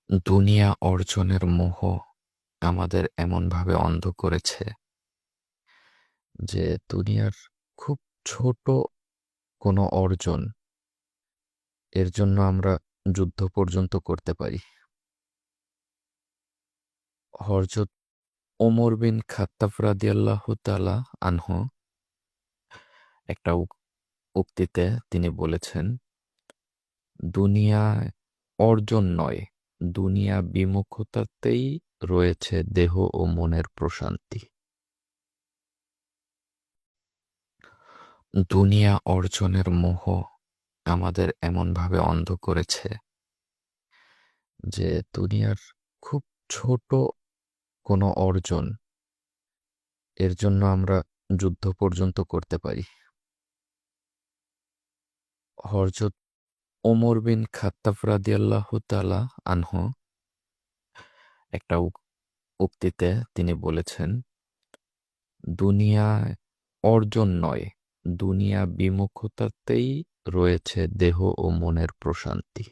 দুনিয়া অর্জনের মোহ আমাদের এমনভাবে অন্ধ করেছে যে দুনিয়ার খুব ছোট কোনো অর্জন এর জন্য আমরা যুদ্ধ পর্যন্ত করতে পারি। হযরত ওমর বিন খাত্তাব রাদিয়াল্লাহু তাআলা আনহু একটা উক্তিতে তিনি বলেছেন, দুনিয়া অর্জন নয়, দুনিয়া বিমুখতাতেই রয়েছে দেহ ও মনের প্রশান্তি। দুনিয়া অর্জনের মোহ আমাদের এমনভাবে অন্ধ করেছে যে দুনিয়ার খুব ছোট কোনো অর্জন এর জন্য আমরা যুদ্ধ পর্যন্ত করতে পারি। হযরত ওমর বিন খাত্তাব রাদিয়াল্লাহু তাআলা আনহু একটা উক্তিতে তিনি বলেছেন, দুনিয়া অর্জন নয়, দুনিয়া বিমুখতাতেই রয়েছে দেহ ও মনের প্রশান্তি।